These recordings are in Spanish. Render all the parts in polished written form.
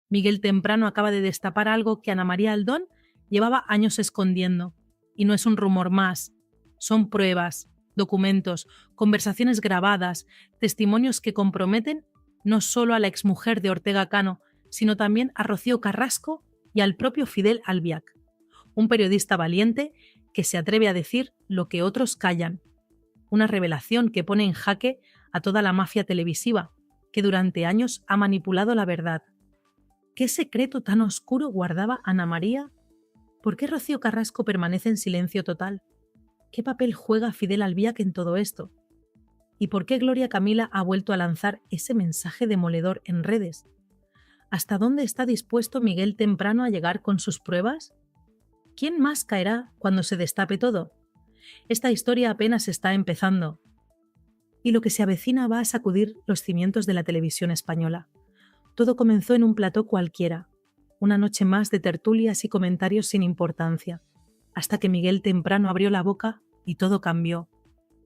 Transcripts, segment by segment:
Miguel Temprano acaba de destapar algo que Ana María Aldón llevaba años escondiendo. Y no es un rumor más. Son pruebas, documentos, conversaciones grabadas, testimonios que comprometen no solo a la exmujer de Ortega Cano, sino también a Rocío Carrasco y al propio Fidel Albiac, un periodista valiente que se atreve a decir lo que otros callan. Una revelación que pone en jaque a toda la mafia televisiva, que durante años ha manipulado la verdad. ¿Qué secreto tan oscuro guardaba Ana María? ¿Por qué Rocío Carrasco permanece en silencio total? ¿Qué papel juega Fidel Albiac en todo esto? ¿Y por qué Gloria Camila ha vuelto a lanzar ese mensaje demoledor en redes? ¿Hasta dónde está dispuesto Miguel Temprano a llegar con sus pruebas? ¿Quién más caerá cuando se destape todo? Esta historia apenas está empezando. Y lo que se avecina va a sacudir los cimientos de la televisión española. Todo comenzó en un plató cualquiera, una noche más de tertulias y comentarios sin importancia, hasta que Miguel Temprano abrió la boca y todo cambió.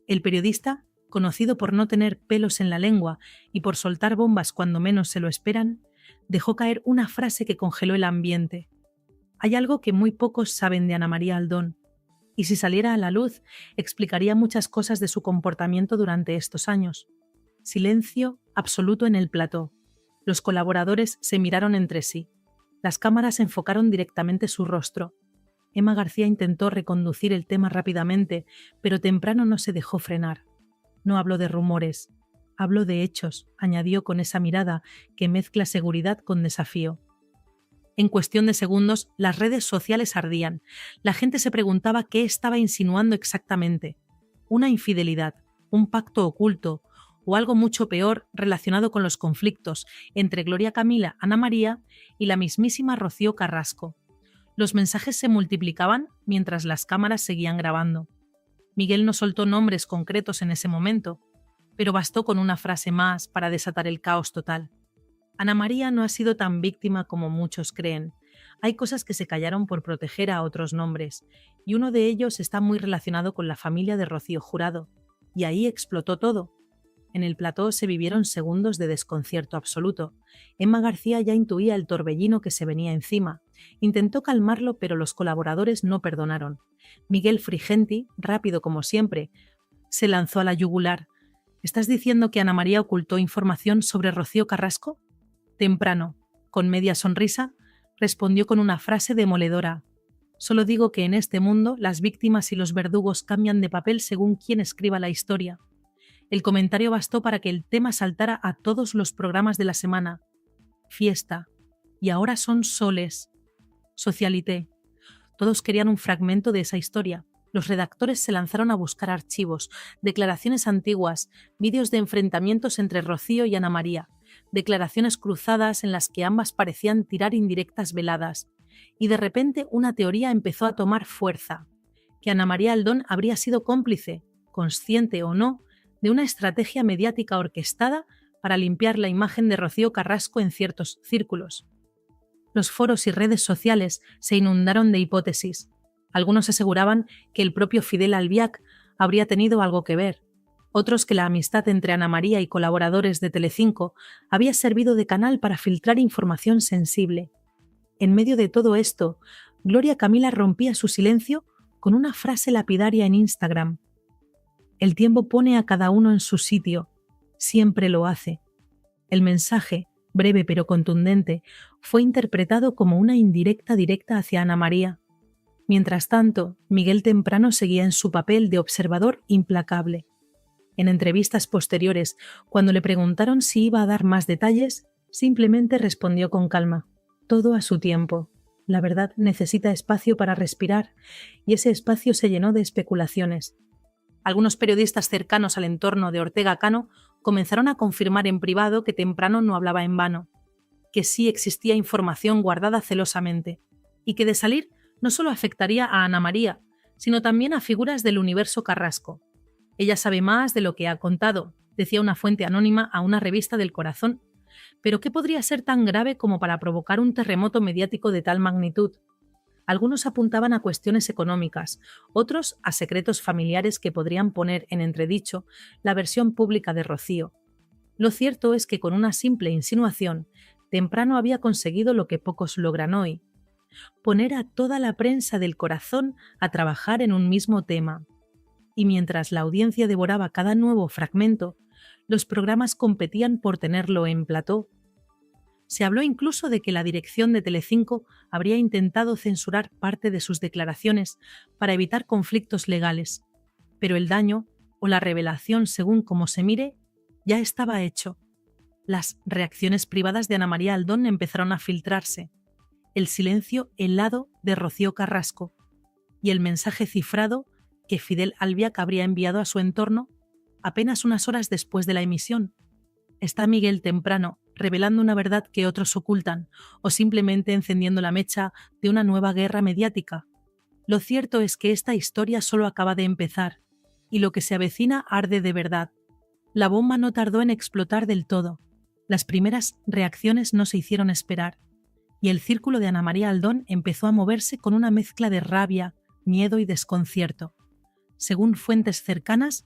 El periodista, conocido por no tener pelos en la lengua y por soltar bombas cuando menos se lo esperan, dejó caer una frase que congeló el ambiente. Hay algo que muy pocos saben de Ana María Aldón, y si saliera a la luz, explicaría muchas cosas de su comportamiento durante estos años. Silencio absoluto en el plató. Los colaboradores se miraron entre sí. Las cámaras enfocaron directamente su rostro. Emma García intentó reconducir el tema rápidamente, pero Temprano no se dejó frenar. No habló de rumores, habló de hechos, añadió con esa mirada que mezcla seguridad con desafío. En cuestión de segundos, las redes sociales ardían. La gente se preguntaba qué estaba insinuando exactamente. Una infidelidad, un pacto oculto, o algo mucho peor relacionado con los conflictos entre Gloria Camila, Ana María y la mismísima Rocío Carrasco. Los mensajes se multiplicaban mientras las cámaras seguían grabando. Miguel no soltó nombres concretos en ese momento, pero bastó con una frase más para desatar el caos total. Ana María no ha sido tan víctima como muchos creen. Hay cosas que se callaron por proteger a otros nombres, y uno de ellos está muy relacionado con la familia de Rocío Jurado, y ahí explotó todo. En el plató se vivieron segundos de desconcierto absoluto. Emma García ya intuía el torbellino que se venía encima. Intentó calmarlo, pero los colaboradores no perdonaron. Miguel Frigenti, rápido como siempre, se lanzó a la yugular. ¿Estás diciendo que Ana María ocultó información sobre Rocío Carrasco? Temprano, con media sonrisa, respondió con una frase demoledora. Solo digo que en este mundo las víctimas y los verdugos cambian de papel según quien escriba la historia. El comentario bastó para que el tema saltara a todos los programas de la semana. Fiesta. Y ahora son soles. Socialité. Todos querían un fragmento de esa historia. Los redactores se lanzaron a buscar archivos, declaraciones antiguas, vídeos de enfrentamientos entre Rocío y Ana María, declaraciones cruzadas en las que ambas parecían tirar indirectas veladas. Y de repente una teoría empezó a tomar fuerza, que Ana María Aldón habría sido cómplice, consciente o no, de una estrategia mediática orquestada para limpiar la imagen de Rocío Carrasco en ciertos círculos. Los foros y redes sociales se inundaron de hipótesis. Algunos aseguraban que el propio Fidel Albiac habría tenido algo que ver, otros que la amistad entre Ana María y colaboradores de Telecinco había servido de canal para filtrar información sensible. En medio de todo esto, Gloria Camila rompía su silencio con una frase lapidaria en Instagram. El tiempo pone a cada uno en su sitio, siempre lo hace. El mensaje, breve pero contundente, fue interpretado como una indirecta directa hacia Ana María. Mientras tanto, Miguel Temprano seguía en su papel de observador implacable. En entrevistas posteriores, cuando le preguntaron si iba a dar más detalles, simplemente respondió con calma: todo a su tiempo. La verdad necesita espacio para respirar, y ese espacio se llenó de especulaciones. Algunos periodistas cercanos al entorno de Ortega Cano comenzaron a confirmar en privado que Temprano no hablaba en vano, que sí existía información guardada celosamente, y que de salir no solo afectaría a Ana María, sino también a figuras del universo Carrasco. Ella sabe más de lo que ha contado, decía una fuente anónima a una revista del Corazón. Pero ¿qué podría ser tan grave como para provocar un terremoto mediático de tal magnitud? Algunos apuntaban a cuestiones económicas, otros a secretos familiares que podrían poner en entredicho la versión pública de Rocío. Lo cierto es que con una simple insinuación, Temprano había conseguido lo que pocos logran hoy: poner a toda la prensa del corazón a trabajar en un mismo tema. Y mientras la audiencia devoraba cada nuevo fragmento, los programas competían por tenerlo en plató. Se habló incluso de que la dirección de Telecinco habría intentado censurar parte de sus declaraciones para evitar conflictos legales, pero el daño, o la revelación según como se mire, ya estaba hecho. Las reacciones privadas de Ana María Aldón empezaron a filtrarse, el silencio helado de Rocío Carrasco y el mensaje cifrado que Fidel Albiac habría enviado a su entorno apenas unas horas después de la emisión. ¿Está Miguel Temprano revelando una verdad que otros ocultan o simplemente encendiendo la mecha de una nueva guerra mediática? Lo cierto es que esta historia solo acaba de empezar y lo que se avecina arde de verdad. La bomba no tardó en explotar del todo. Las primeras reacciones no se hicieron esperar y el círculo de Ana María Aldón empezó a moverse con una mezcla de rabia, miedo y desconcierto. Según fuentes cercanas,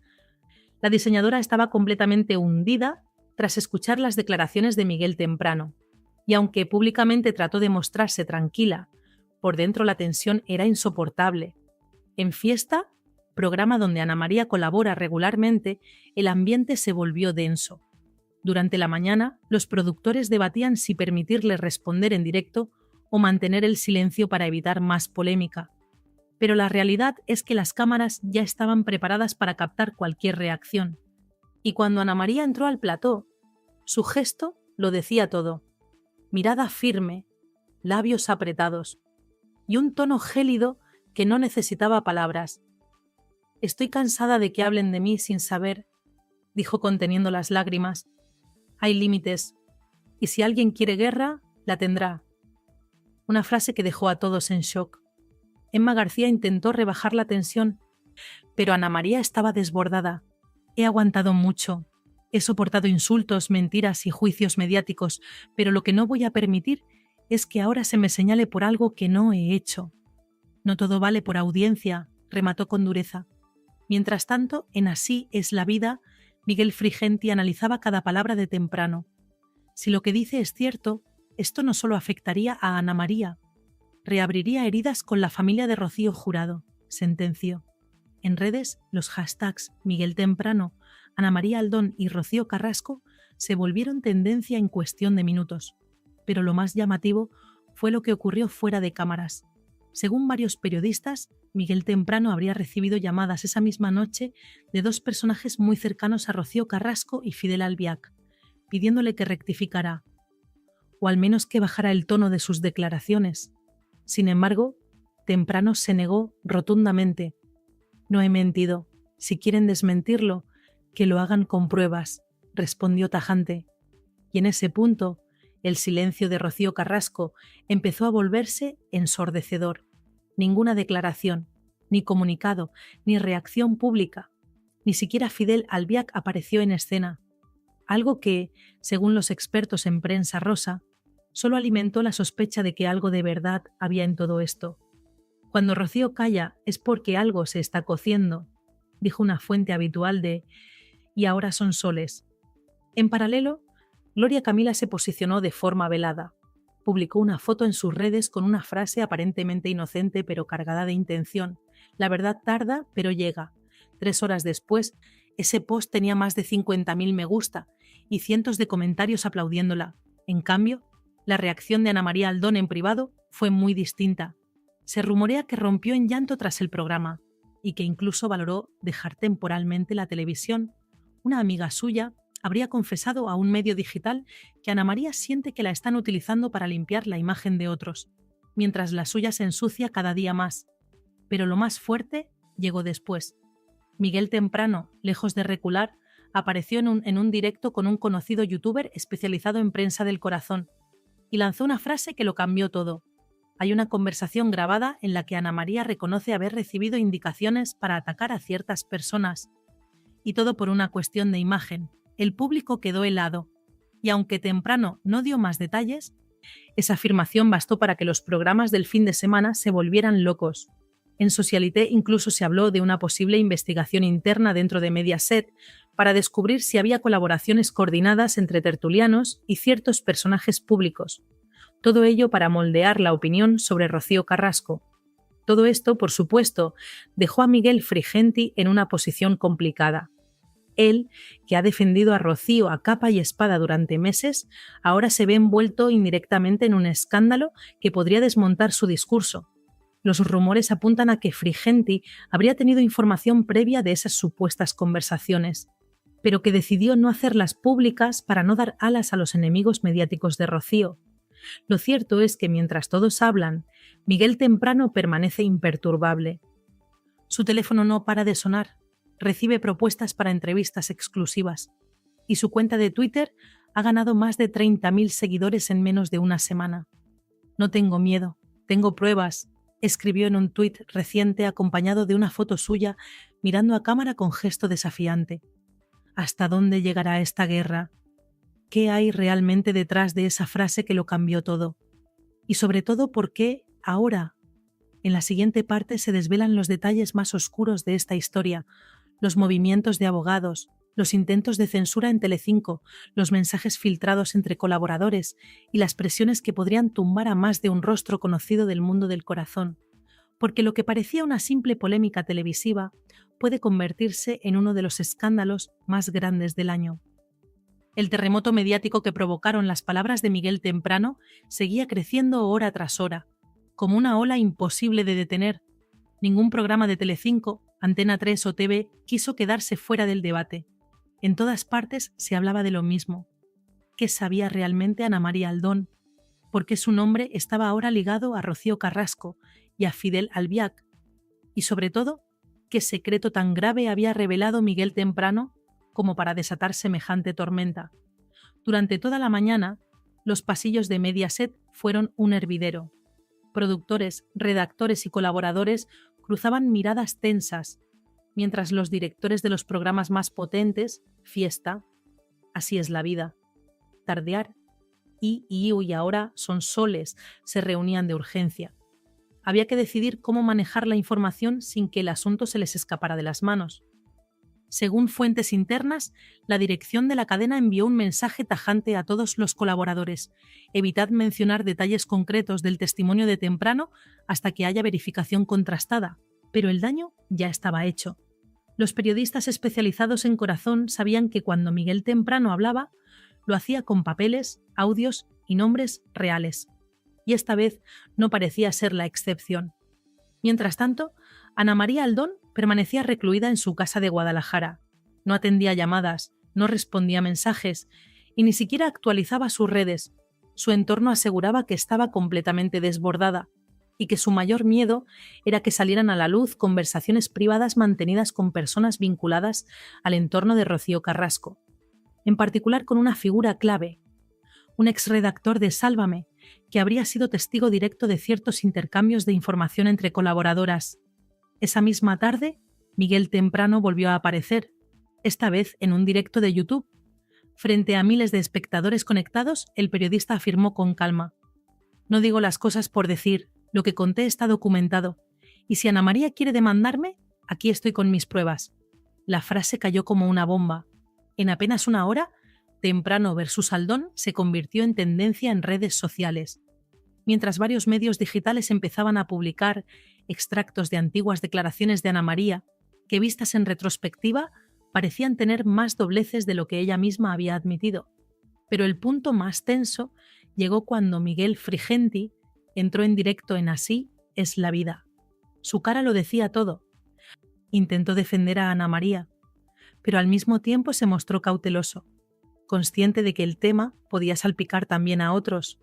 la diseñadora estaba completamente hundida tras escuchar las declaraciones de Miguel Temprano, y aunque públicamente trató de mostrarse tranquila, por dentro la tensión era insoportable. En Fiesta, programa donde Ana María colabora regularmente, el ambiente se volvió denso. Durante la mañana, los productores debatían si permitirle responder en directo o mantener el silencio para evitar más polémica. Pero la realidad es que las cámaras ya estaban preparadas para captar cualquier reacción. Y cuando Ana María entró al plató, su gesto lo decía todo: mirada firme, labios apretados y un tono gélido que no necesitaba palabras. «Estoy cansada de que hablen de mí sin saber», dijo conteniendo las lágrimas. «Hay límites, y si alguien quiere guerra, la tendrá». Una frase que dejó a todos en shock. Emma García intentó rebajar la tensión, pero Ana María estaba desbordada. «He aguantado mucho. He soportado insultos, mentiras y juicios mediáticos, pero lo que no voy a permitir es que ahora se me señale por algo que no he hecho». «No todo vale por audiencia», remató con dureza. Mientras tanto, en Así es la vida, Miguel Frigenti analizaba cada palabra de Temprano. Si lo que dice es cierto, esto no solo afectaría a Ana María, reabriría heridas con la familia de Rocío Jurado, sentenció. En redes, los hashtags Miguel Temprano, Ana María Aldón y Rocío Carrasco se volvieron tendencia en cuestión de minutos. Pero lo más llamativo fue lo que ocurrió fuera de cámaras. Según varios periodistas, Miguel Temprano habría recibido llamadas esa misma noche de dos personajes muy cercanos a Rocío Carrasco y Fidel Albiac, pidiéndole que rectificara, o al menos que bajara el tono de sus declaraciones. Sin embargo, Temprano se negó rotundamente. «No he mentido. Si quieren desmentirlo, que lo hagan con pruebas», respondió tajante. Y en ese punto, el silencio de Rocío Carrasco empezó a volverse ensordecedor. Ninguna declaración, ni comunicado, ni reacción pública. Ni siquiera Fidel Albiac apareció en escena. Algo que, según los expertos en prensa rosa, solo alimentó la sospecha de que algo de verdad había en todo esto. «Cuando Rocío calla es porque algo se está cociendo», dijo una fuente habitual de «Y ahora son soles». En paralelo, Gloria Camila se posicionó de forma velada. Publicó una foto en sus redes con una frase aparentemente inocente pero cargada de intención. «La verdad tarda, pero llega». 3 horas después, ese post tenía más de 50.000 me gusta y cientos de comentarios aplaudiéndola. En cambio, la reacción de Ana María Aldón en privado fue muy distinta. Se rumorea que rompió en llanto tras el programa y que incluso valoró dejar temporalmente la televisión. Una amiga suya habría confesado a un medio digital que Ana María siente que la están utilizando para limpiar la imagen de otros, mientras la suya se ensucia cada día más. Pero lo más fuerte llegó después. Miguel Temprano, lejos de recular, apareció en un directo con un conocido youtuber especializado en prensa del corazón y lanzó una frase que lo cambió todo. Hay una conversación grabada en la que Ana María reconoce haber recibido indicaciones para atacar a ciertas personas. Y todo por una cuestión de imagen. El público quedó helado. Y aunque Temprano no dio más detalles, esa afirmación bastó para que los programas del fin de semana se volvieran locos. En Socialité incluso se habló de una posible investigación interna dentro de Mediaset para descubrir si había colaboraciones coordinadas entre tertulianos y ciertos personajes públicos. Todo ello para moldear la opinión sobre Rocío Carrasco. Todo esto, por supuesto, dejó a Miguel Frigenti en una posición complicada. Él, que ha defendido a Rocío a capa y espada durante meses, ahora se ve envuelto indirectamente en un escándalo que podría desmontar su discurso. Los rumores apuntan a que Frigenti habría tenido información previa de esas supuestas conversaciones, pero que decidió no hacerlas públicas para no dar alas a los enemigos mediáticos de Rocío. Lo cierto es que mientras todos hablan, Miguel Temprano permanece imperturbable. Su teléfono no para de sonar, recibe propuestas para entrevistas exclusivas, y su cuenta de Twitter ha ganado más de 30.000 seguidores en menos de una semana. No tengo miedo, tengo pruebas, escribió en un tuit reciente acompañado de una foto suya mirando a cámara con gesto desafiante. ¿Hasta dónde llegará esta guerra? ¿Qué hay realmente detrás de esa frase que lo cambió todo? Y sobre todo, ¿por qué ahora? En la siguiente parte se desvelan los detalles más oscuros de esta historia, los movimientos de abogados, los intentos de censura en Telecinco, los mensajes filtrados entre colaboradores y las presiones que podrían tumbar a más de un rostro conocido del mundo del corazón. Porque lo que parecía una simple polémica televisiva puede convertirse en uno de los escándalos más grandes del año. El terremoto mediático que provocaron las palabras de Miguel Temprano seguía creciendo hora tras hora, como una ola imposible de detener. Ningún programa de Telecinco, Antena 3 o TV quiso quedarse fuera del debate. En todas partes se hablaba de lo mismo. ¿Qué sabía realmente Ana María Aldón? ¿Por qué su nombre estaba ahora ligado a Rocío Carrasco y a Fidel Albiac? Y sobre todo, ¿qué secreto tan grave había revelado Miguel Temprano como para desatar semejante tormenta? Durante toda la mañana, los pasillos de Mediaset fueron un hervidero. Productores, redactores y colaboradores cruzaban miradas tensas, mientras los directores de los programas más potentes, Fiesta, Así es la vida, Tardear y ahora son Soles, se reunían de urgencia. Había que decidir cómo manejar la información sin que el asunto se les escapara de las manos. Según fuentes internas, la dirección de la cadena envió un mensaje tajante a todos los colaboradores: evitad mencionar detalles concretos del testimonio de Temprano hasta que haya verificación contrastada, pero el daño ya estaba hecho. Los periodistas especializados en corazón sabían que cuando Miguel Temprano hablaba, lo hacía con papeles, audios y nombres reales. Y esta vez no parecía ser la excepción. Mientras tanto, Ana María Aldón permanecía recluida en su casa de Guadalajara. No atendía llamadas, no respondía mensajes y ni siquiera actualizaba sus redes. Su entorno aseguraba que estaba completamente desbordada y que su mayor miedo era que salieran a la luz conversaciones privadas mantenidas con personas vinculadas al entorno de Rocío Carrasco, en particular con una figura clave, un exredactor de Sálvame, que habría sido testigo directo de ciertos intercambios de información entre colaboradoras. Esa misma tarde, Miguel Temprano volvió a aparecer, esta vez en un directo de YouTube. Frente a miles de espectadores conectados, el periodista afirmó con calma: no digo las cosas por decir, lo que conté está documentado, y si Ana María quiere demandarme, aquí estoy con mis pruebas. La frase cayó como una bomba. En apenas una hora, Temprano versus Aldón se convirtió en tendencia en redes sociales. Mientras varios medios digitales empezaban a publicar extractos de antiguas declaraciones de Ana María, que vistas en retrospectiva parecían tener más dobleces de lo que ella misma había admitido. Pero el punto más tenso llegó cuando Miguel Frigenti entró en directo en Así es la vida. Su cara lo decía todo. Intentó defender a Ana María, pero al mismo tiempo se mostró cauteloso, consciente de que el tema podía salpicar también a otros.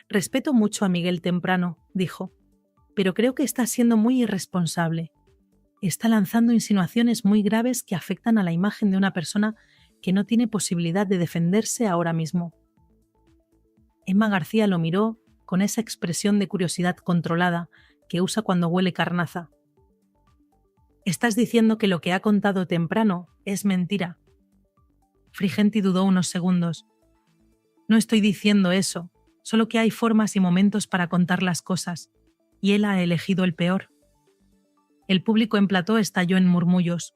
Respeto mucho a Miguel Temprano, dijo, pero creo que está siendo muy irresponsable. Está lanzando insinuaciones muy graves que afectan a la imagen de una persona que no tiene posibilidad de defenderse ahora mismo. Emma García lo miró con esa expresión de curiosidad controlada que usa cuando huele carnaza. Estás diciendo que lo que ha contado Temprano es mentira. Frigenti dudó unos segundos. No estoy diciendo eso, solo que hay formas y momentos para contar las cosas, y él ha elegido el peor. El público en plató estalló en murmullos.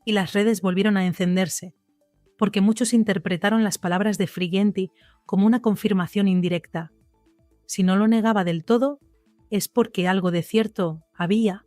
Y las redes volvieron a encenderse, porque muchos interpretaron las palabras de Frigenti como una confirmación indirecta. Si no lo negaba del todo, es porque algo de cierto había.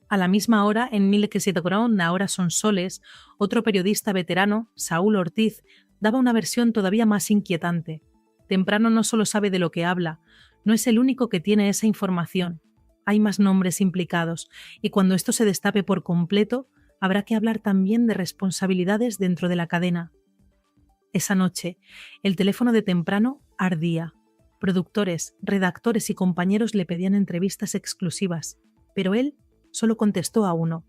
A la misma hora, en Mil que siete Ground, ahora son soles, otro periodista veterano, Saúl Ortiz, daba una versión todavía más inquietante. Temprano no solo sabe de lo que habla, no es el único que tiene esa información. Hay más nombres implicados, y cuando esto se destape por completo, habrá que hablar también de responsabilidades dentro de la cadena. Esa noche, el teléfono de Temprano ardía. Productores, redactores y compañeros le pedían entrevistas exclusivas, pero él solo contestó a uno,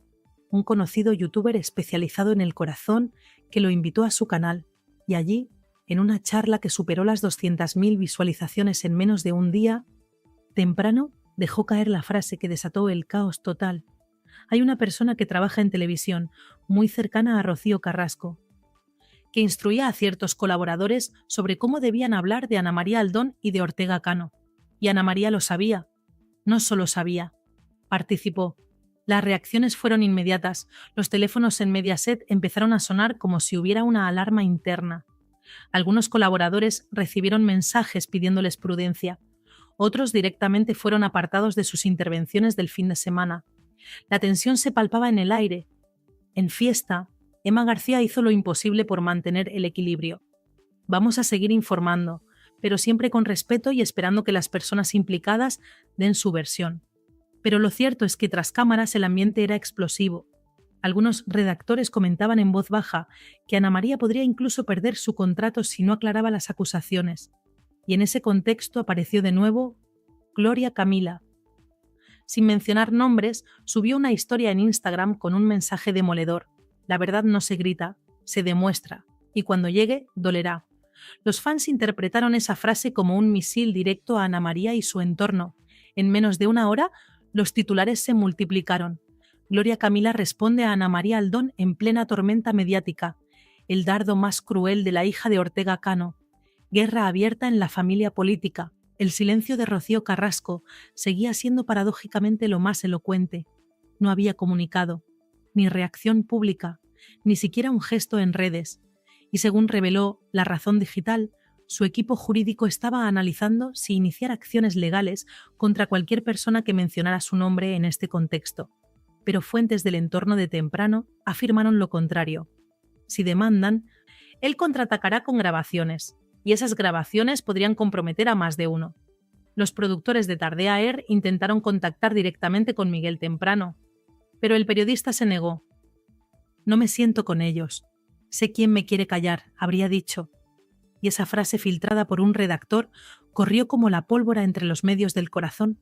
un conocido youtuber especializado en el corazón que lo invitó a su canal, y allí, en una charla que superó las 200.000 visualizaciones en menos de un día, Temprano dejó caer la frase que desató el caos total. Hay una persona que trabaja en televisión, muy cercana a Rocío Carrasco, que instruía a ciertos colaboradores sobre cómo debían hablar de Ana María Aldón y de Ortega Cano. Y Ana María lo sabía. No solo sabía, participó. Las reacciones fueron inmediatas. Los teléfonos en Mediaset empezaron a sonar como si hubiera una alarma interna. Algunos colaboradores recibieron mensajes pidiéndoles prudencia. Otros directamente fueron apartados de sus intervenciones del fin de semana. La tensión se palpaba en el aire. En Fiesta, Emma García hizo lo imposible por mantener el equilibrio. Vamos a seguir informando, pero siempre con respeto y esperando que las personas implicadas den su versión. Pero lo cierto es que tras cámaras el ambiente era explosivo. Algunos redactores comentaban en voz baja que Ana María podría incluso perder su contrato si no aclaraba las acusaciones. Y en ese contexto apareció de nuevo Gloria Camila. Sin mencionar nombres, subió una historia en Instagram con un mensaje demoledor. La verdad no se grita, se demuestra, y cuando llegue, dolerá. Los fans interpretaron esa frase como un misil directo a Ana María y su entorno. En menos de una hora, los titulares se multiplicaron. Gloria Camila responde a Ana María Aldón en plena tormenta mediática. El dardo más cruel de la hija de Ortega Cano. Guerra abierta en la familia política. El silencio de Rocío Carrasco seguía siendo paradójicamente lo más elocuente. No había comunicado, ni reacción pública, ni siquiera un gesto en redes. Y según reveló La Razón Digital, su equipo jurídico estaba analizando si iniciar acciones legales contra cualquier persona que mencionara su nombre en este contexto. Pero fuentes del entorno de Temprano afirmaron lo contrario. Si demandan, él contraatacará con grabaciones, y esas grabaciones podrían comprometer a más de uno. Los productores de Tardea Air intentaron contactar directamente con Miguel Temprano, pero el periodista se negó. No me siento con ellos. Sé quién me quiere callar, habría dicho. Y esa frase filtrada por un redactor corrió como la pólvora entre los medios del corazón.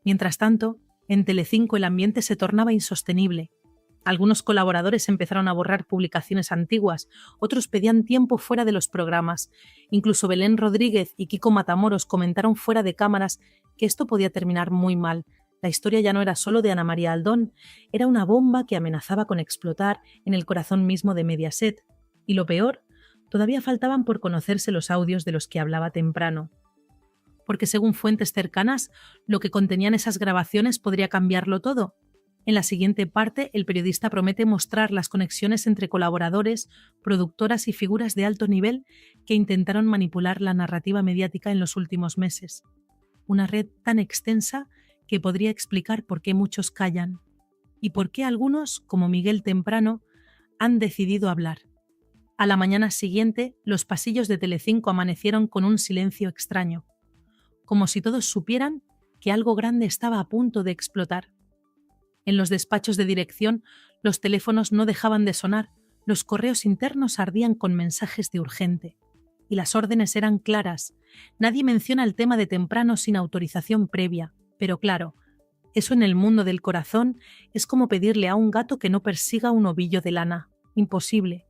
Mientras tanto, en Telecinco el ambiente se tornaba insostenible. Algunos colaboradores empezaron a borrar publicaciones antiguas, otros pedían tiempo fuera de los programas. Incluso Belén Rodríguez y Kiko Matamoros comentaron fuera de cámaras que esto podía terminar muy mal. La historia ya no era solo de Ana María Aldón, era una bomba que amenazaba con explotar en el corazón mismo de Mediaset. Y lo peor, todavía faltaban por conocerse los audios de los que hablaba Temprano. Porque según fuentes cercanas, lo que contenían esas grabaciones podría cambiarlo todo. En la siguiente parte, el periodista promete mostrar las conexiones entre colaboradores, productoras y figuras de alto nivel que intentaron manipular la narrativa mediática en los últimos meses. Una red tan extensa que podría explicar por qué muchos callan y por qué algunos, como Miguel Temprano, han decidido hablar. A la mañana siguiente, los pasillos de Telecinco amanecieron con un silencio extraño, como si todos supieran que algo grande estaba a punto de explotar. En los despachos de dirección, los teléfonos no dejaban de sonar, los correos internos ardían con mensajes de urgente. Y las órdenes eran claras. Nadie menciona el tema de Temprano sin autorización previa, pero claro, eso en el mundo del corazón es como pedirle a un gato que no persiga un ovillo de lana. Imposible.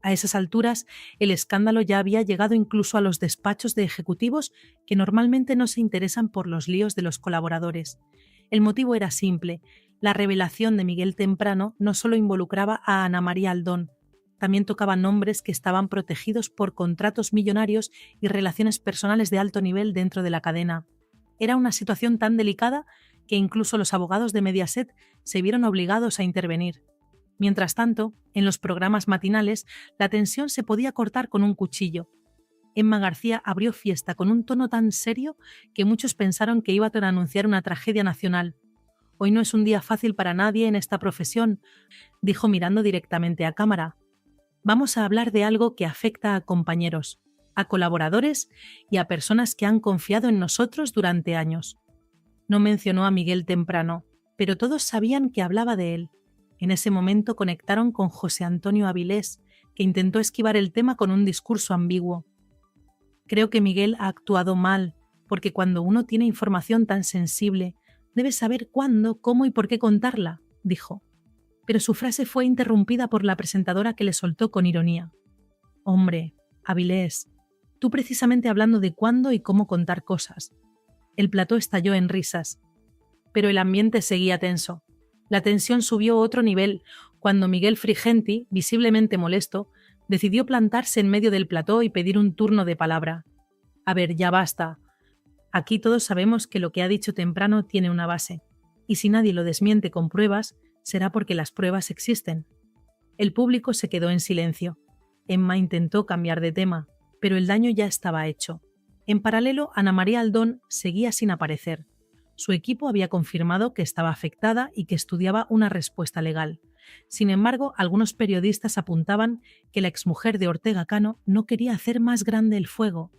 A esas alturas, el escándalo ya había llegado incluso a los despachos de ejecutivos que normalmente no se interesan por los líos de los colaboradores. El motivo era simple. La revelación de Miguel Temprano no solo involucraba a Ana María Aldón, también tocaba nombres que estaban protegidos por contratos millonarios y relaciones personales de alto nivel dentro de la cadena. Era una situación tan delicada que incluso los abogados de Mediaset se vieron obligados a intervenir. Mientras tanto, en los programas matinales, la tensión se podía cortar con un cuchillo. Emma García abrió fiesta con un tono tan serio que muchos pensaron que iba a anunciar una tragedia nacional. Hoy no es un día fácil para nadie en esta profesión, dijo mirando directamente a cámara. Vamos a hablar de algo que afecta a compañeros, a colaboradores y a personas que han confiado en nosotros durante años. No mencionó a Miguel Temprano, pero todos sabían que hablaba de él. En ese momento conectaron con José Antonio Avilés, que intentó esquivar el tema con un discurso ambiguo. Creo que Miguel ha actuado mal, porque cuando uno tiene información tan sensible, debe saber cuándo, cómo y por qué contarla, dijo. Pero su frase fue interrumpida por la presentadora que le soltó con ironía. Hombre, Avilés, tú precisamente hablando de cuándo y cómo contar cosas. El plató estalló en risas. Pero el ambiente seguía tenso. La tensión subió a otro nivel cuando Miguel Frigenti, visiblemente molesto, decidió plantarse en medio del plató y pedir un turno de palabra. A ver, ya basta. Aquí todos sabemos que lo que ha dicho Temprano tiene una base, y si nadie lo desmiente con pruebas, será porque las pruebas existen. El público se quedó en silencio. Emma intentó cambiar de tema, pero el daño ya estaba hecho. En paralelo, Ana María Aldón seguía sin aparecer. Su equipo había confirmado que estaba afectada y que estudiaba una respuesta legal. Sin embargo, algunos periodistas apuntaban que la exmujer de Ortega Cano no quería hacer más grande el fuego.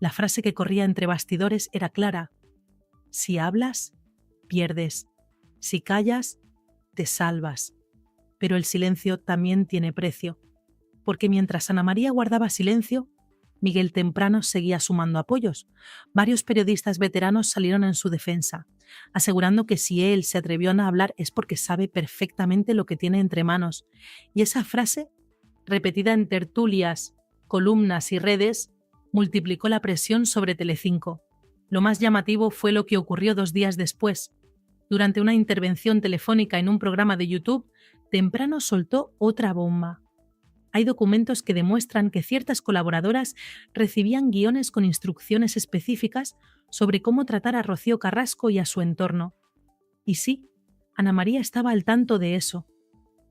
La frase que corría entre bastidores era clara. Si hablas, pierdes. Si callas, te salvas. Pero el silencio también tiene precio, porque mientras Ana María guardaba silencio, Miguel Temprano seguía sumando apoyos. Varios periodistas veteranos salieron en su defensa, asegurando que si él se atrevió a hablar es porque sabe perfectamente lo que tiene entre manos. Y esa frase, repetida en tertulias, columnas y redes, multiplicó la presión sobre Telecinco. Lo más llamativo fue lo que ocurrió 2 días después. Durante una intervención telefónica en un programa de YouTube, Temprano soltó otra bomba. Hay documentos que demuestran que ciertas colaboradoras recibían guiones con instrucciones específicas sobre cómo tratar a Rocío Carrasco y a su entorno. Y sí, Ana María estaba al tanto de eso.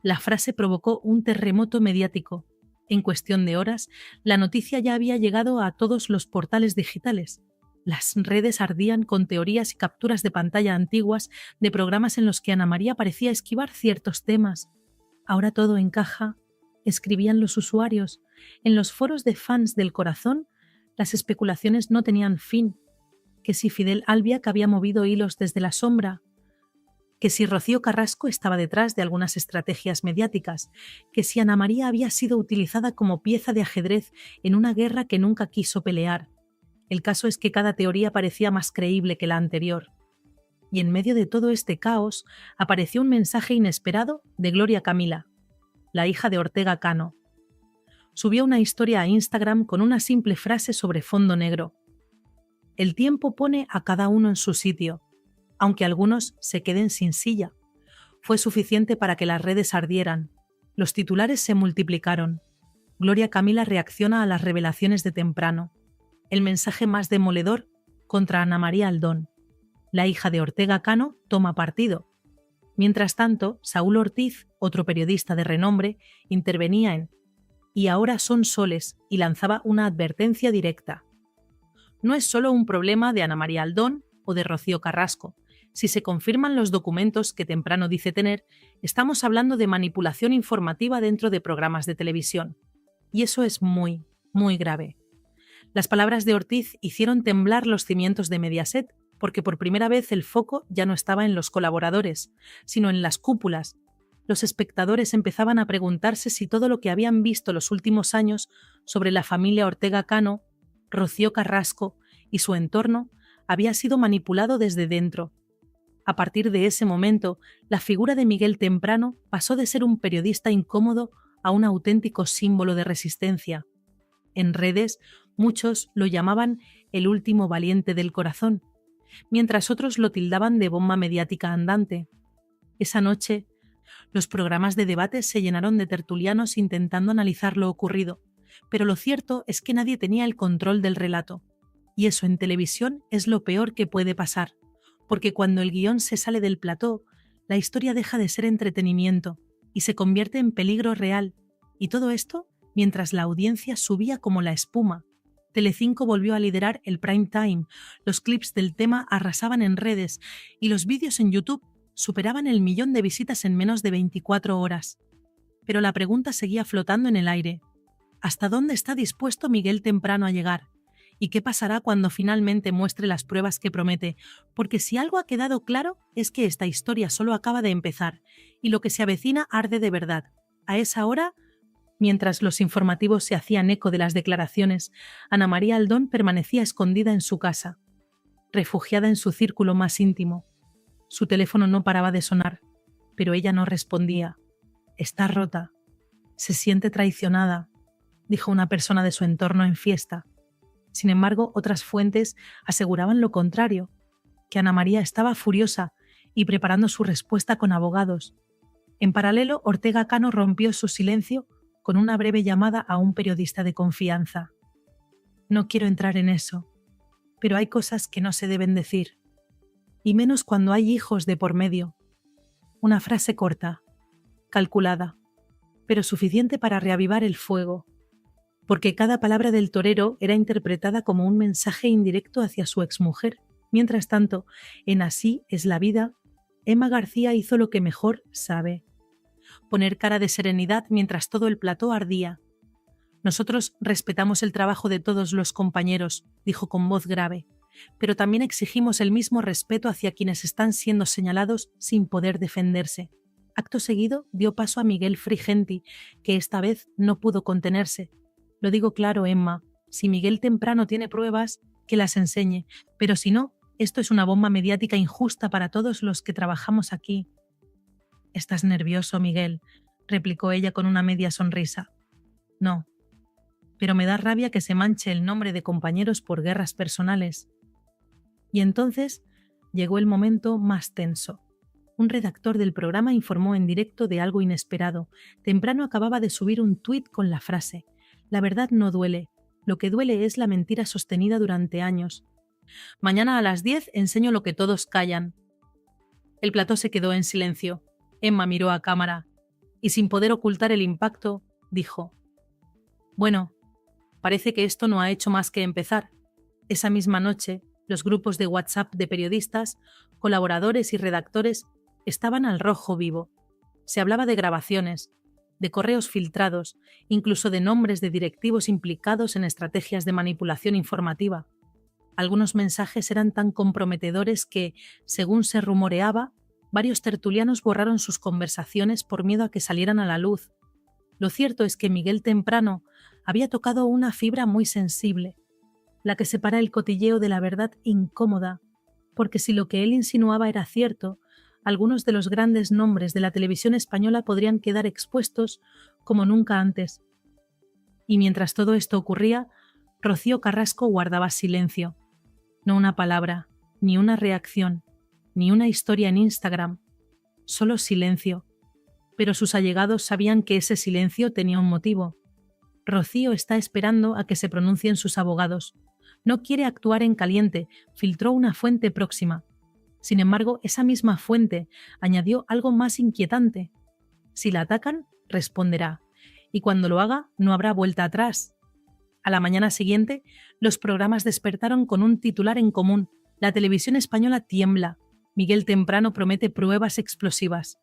La frase provocó un terremoto mediático. En cuestión de horas, la noticia ya había llegado a todos los portales digitales. Las redes ardían con teorías y capturas de pantalla antiguas de programas en los que Ana María parecía esquivar ciertos temas. Ahora todo encaja, escribían los usuarios. En los foros de fans del Corazón, las especulaciones no tenían fin. Que si Fidel Albiac había movido hilos desde la sombra, que si Rocío Carrasco estaba detrás de algunas estrategias mediáticas, que si Ana María había sido utilizada como pieza de ajedrez en una guerra que nunca quiso pelear. El caso es que cada teoría parecía más creíble que la anterior. Y en medio de todo este caos apareció un mensaje inesperado de Gloria Camila, la hija de Ortega Cano. Subió una historia a Instagram con una simple frase sobre fondo negro. El tiempo pone a cada uno en su sitio, aunque algunos se queden sin silla. Fue suficiente para que las redes ardieran. Los titulares se multiplicaron. Gloria Camila reacciona a las revelaciones de Temprano. El mensaje más demoledor contra Ana María Aldón. La hija de Ortega Cano toma partido. Mientras tanto, Saúl Ortiz, otro periodista de renombre, intervenía en «Y ahora son soles» y lanzaba una advertencia directa. No es solo un problema de Ana María Aldón o de Rocío Carrasco. Si se confirman los documentos que Temprano dice tener, estamos hablando de manipulación informativa dentro de programas de televisión. Y eso es muy, muy grave. Las palabras de Ortiz hicieron temblar los cimientos de Mediaset, porque por primera vez el foco ya no estaba en los colaboradores, sino en las cúpulas. Los espectadores empezaban a preguntarse si todo lo que habían visto los últimos años sobre la familia Ortega Cano, Rocío Carrasco y su entorno había sido manipulado desde dentro. A partir de ese momento, la figura de Miguel Temprano pasó de ser un periodista incómodo a un auténtico símbolo de resistencia. En redes, muchos lo llamaban el último valiente del corazón, mientras otros lo tildaban de bomba mediática andante. Esa noche, los programas de debate se llenaron de tertulianos intentando analizar lo ocurrido, pero lo cierto es que nadie tenía el control del relato. Y eso en televisión es lo peor que puede pasar, porque cuando el guión se sale del plató, la historia deja de ser entretenimiento y se convierte en peligro real, y todo esto mientras la audiencia subía como la espuma. Telecinco volvió a liderar el prime time, los clips del tema arrasaban en redes y los vídeos en YouTube superaban el 1.000.000 de visitas en menos de 24 horas. Pero la pregunta seguía flotando en el aire. ¿Hasta dónde está dispuesto Miguel Temprano a llegar? ¿Y qué pasará cuando finalmente muestre las pruebas que promete? Porque si algo ha quedado claro es que esta historia solo acaba de empezar y lo que se avecina arde de verdad. A esa hora, mientras los informativos se hacían eco de las declaraciones, Ana María Aldón permanecía escondida en su casa, refugiada en su círculo más íntimo. Su teléfono no paraba de sonar, pero ella no respondía. Está rota. Se siente traicionada, dijo una persona de su entorno en fiesta. Sin embargo, otras fuentes aseguraban lo contrario, que Ana María estaba furiosa y preparando su respuesta con abogados. En paralelo, Ortega Cano rompió su silencio con una breve llamada a un periodista de confianza. No quiero entrar en eso, pero hay cosas que no se deben decir, y menos cuando hay hijos de por medio. Una frase corta, calculada, pero suficiente para reavivar el fuego, porque cada palabra del torero era interpretada como un mensaje indirecto hacia su exmujer. Mientras tanto, en Así es la vida, Emma García hizo lo que mejor sabe: poner cara de serenidad mientras todo el plató ardía. Nosotros respetamos el trabajo de todos los compañeros, dijo con voz grave, pero también exigimos el mismo respeto hacia quienes están siendo señalados sin poder defenderse. Acto seguido dio paso a Miguel Frigenti, que esta vez no pudo contenerse. Lo digo claro, Emma, si Miguel Temprano tiene pruebas, que las enseñe, pero si no, esto es una bomba mediática injusta para todos los que trabajamos aquí. Estás nervioso, Miguel, replicó ella con una media sonrisa. No, pero me da rabia que se manche el nombre de compañeros por guerras personales. Y entonces llegó el momento más tenso. Un redactor del programa informó en directo de algo inesperado. Temprano acababa de subir un tuit con la frase: la verdad no duele, lo que duele es la mentira sostenida durante años. Mañana a las 10 enseño lo que todos callan. El plató se quedó en silencio. Emma miró a cámara y, sin poder ocultar el impacto, dijo: bueno, parece que esto no ha hecho más que empezar. Esa misma noche, los grupos de WhatsApp de periodistas, colaboradores y redactores estaban al rojo vivo. Se hablaba de grabaciones, de correos filtrados, incluso de nombres de directivos implicados en estrategias de manipulación informativa. Algunos mensajes eran tan comprometedores que, según se rumoreaba, varios tertulianos borraron sus conversaciones por miedo a que salieran a la luz. Lo cierto es que Miguel Temprano había tocado una fibra muy sensible, la que separa el cotilleo de la verdad incómoda, porque si lo que él insinuaba era cierto, algunos de los grandes nombres de la televisión española podrían quedar expuestos como nunca antes. Y mientras todo esto ocurría, Rocío Carrasco guardaba silencio. No una palabra, ni una reacción, ni una historia en Instagram. Solo silencio. Pero sus allegados sabían que ese silencio tenía un motivo. Rocío está esperando a que se pronuncien sus abogados. No quiere actuar en caliente, filtró una fuente próxima. Sin embargo, esa misma fuente añadió algo más inquietante. Si la atacan, responderá, y cuando lo haga, no habrá vuelta atrás. A la mañana siguiente, los programas despertaron con un titular en común: la televisión española tiembla. Miguel Temprano promete pruebas explosivas.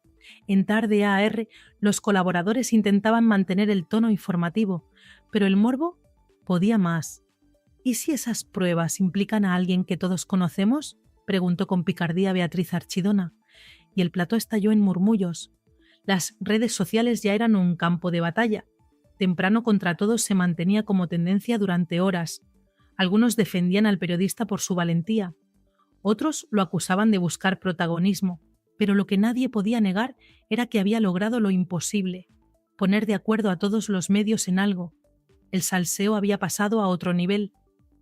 En Tarde AR, los colaboradores intentaban mantener el tono informativo, pero el morbo podía más. ¿Y si esas pruebas implican a alguien que todos conocemos?, preguntó con picardía Beatriz Archidona, y el plató estalló en murmullos. Las redes sociales ya eran un campo de batalla. Temprano contra todos se mantenía como tendencia durante horas. Algunos defendían al periodista por su valentía. Otros lo acusaban de buscar protagonismo, pero lo que nadie podía negar era que había logrado lo imposible: poner de acuerdo a todos los medios en algo. El salseo había pasado a otro nivel.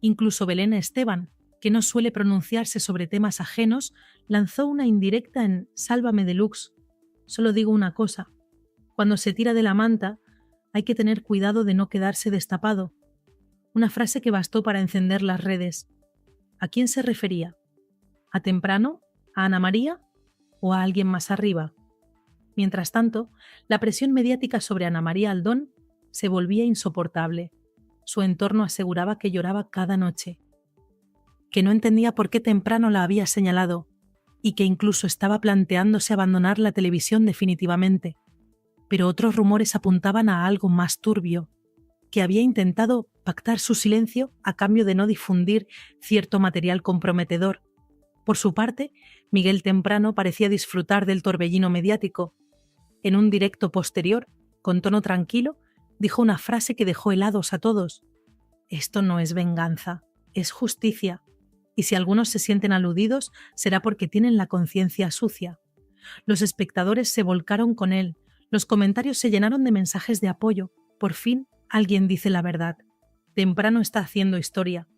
Incluso Belén Esteban, que no suele pronunciarse sobre temas ajenos, lanzó una indirecta en Sálvame Deluxe. Solo digo una cosa: cuando se tira de la manta, hay que tener cuidado de no quedarse destapado. Una frase que bastó para encender las redes. ¿A quién se refería? ¿A Temprano ¿A Ana María o a alguien más arriba? Mientras tanto, la presión mediática sobre Ana María Aldón se volvía insoportable. Su entorno aseguraba que lloraba cada noche, que no entendía por qué temprano la había señalado y que incluso estaba planteándose abandonar la televisión definitivamente. Pero otros rumores apuntaban a algo más turbio, que había intentado pactar su silencio a cambio de no difundir cierto material comprometedor. Por su parte, Miguel Temprano parecía disfrutar del torbellino mediático. En un directo posterior, con tono tranquilo, dijo una frase que dejó helados a todos. Esto no es venganza, es justicia. Y si algunos se sienten aludidos, será porque tienen la conciencia sucia. Los espectadores se volcaron con él, los comentarios se llenaron de mensajes de apoyo. Por fin, alguien dice la verdad. Temprano está haciendo historia.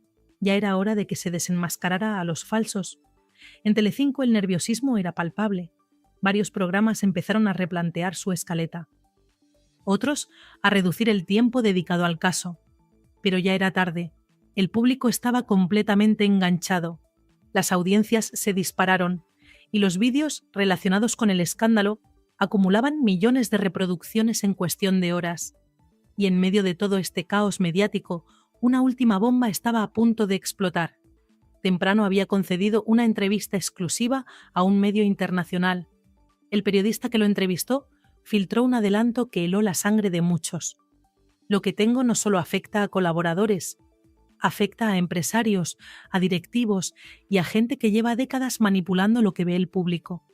Ya era hora de que se desenmascarara a los falsos. En Telecinco el nerviosismo era palpable. Varios programas empezaron a replantear su escaleta. Otros a reducir el tiempo dedicado al caso. Pero ya era tarde. El público estaba completamente enganchado. Las audiencias se dispararon y los vídeos relacionados con el escándalo acumulaban millones de reproducciones en cuestión de horas. Y en medio de todo este caos mediático, una última bomba estaba a punto de explotar. Temprano había concedido una entrevista exclusiva a un medio internacional. El periodista que lo entrevistó filtró un adelanto que heló la sangre de muchos. Lo que tengo no solo afecta a colaboradores, afecta a empresarios, a directivos y a gente que lleva décadas manipulando lo que ve el público.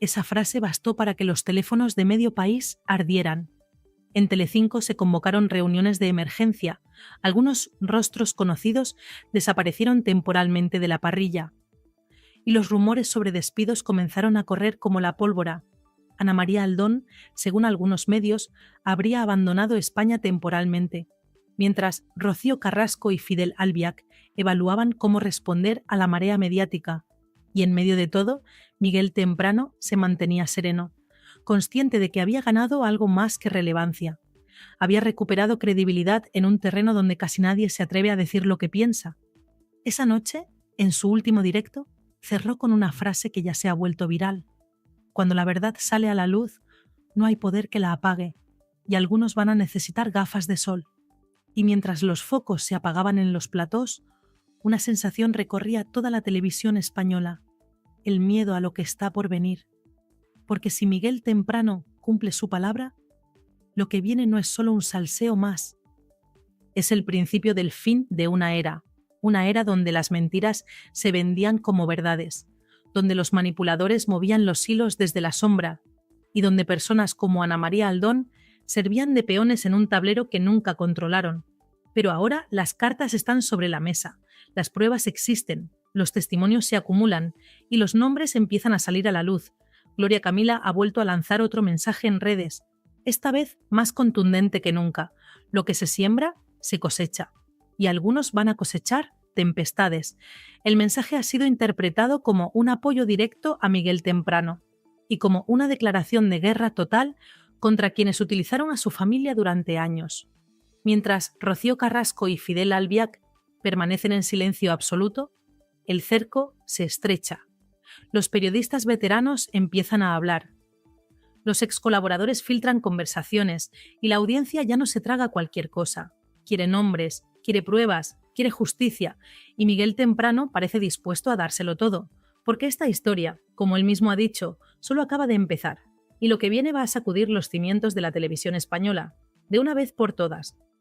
Esa frase bastó para que los teléfonos de medio país ardieran. En Telecinco se convocaron reuniones de emergencia. Algunos rostros conocidos desaparecieron temporalmente de la parrilla. Y los rumores sobre despidos comenzaron a correr como la pólvora. Ana María Aldón, según algunos medios, habría abandonado España temporalmente, mientras Rocío Carrasco y Fidel Albiac evaluaban cómo responder a la marea mediática. Y en medio de todo, Miguel Temprano se mantenía sereno, consciente de que había ganado algo más que relevancia. Había recuperado credibilidad en un terreno donde casi nadie se atreve a decir lo que piensa. Esa noche, en su último directo, cerró con una frase que ya se ha vuelto viral. Cuando la verdad sale a la luz, no hay poder que la apague, y algunos van a necesitar gafas de sol. Y mientras los focos se apagaban en los platós, una sensación recorría toda la televisión española, el miedo a lo que está por venir. Porque si Miguel Temprano cumple su palabra, lo que viene no es solo un salseo más. Es el principio del fin de una era donde las mentiras se vendían como verdades, donde los manipuladores movían los hilos desde la sombra y donde personas como Ana María Aldón servían de peones en un tablero que nunca controlaron. Pero ahora las cartas están sobre la mesa, las pruebas existen, los testimonios se acumulan y los nombres empiezan a salir a la luz. Gloria Camila ha vuelto a lanzar otro mensaje en redes, esta vez más contundente que nunca. Lo que se siembra, se cosecha. Y algunos van a cosechar tempestades. El mensaje ha sido interpretado como un apoyo directo a Miguel Temprano y como una declaración de guerra total contra quienes utilizaron a su familia durante años. Mientras Rocío Carrasco y Fidel Albiac permanecen en silencio absoluto, el cerco se estrecha. Los periodistas veteranos empiezan a hablar. Los excolaboradores filtran conversaciones y la audiencia ya no se traga cualquier cosa. Quiere nombres, quiere pruebas, quiere justicia, y Miguel Temprano parece dispuesto a dárselo todo, porque esta historia, como él mismo ha dicho, solo acaba de empezar, y lo que viene va a sacudir los cimientos de la televisión española, de una vez por todas.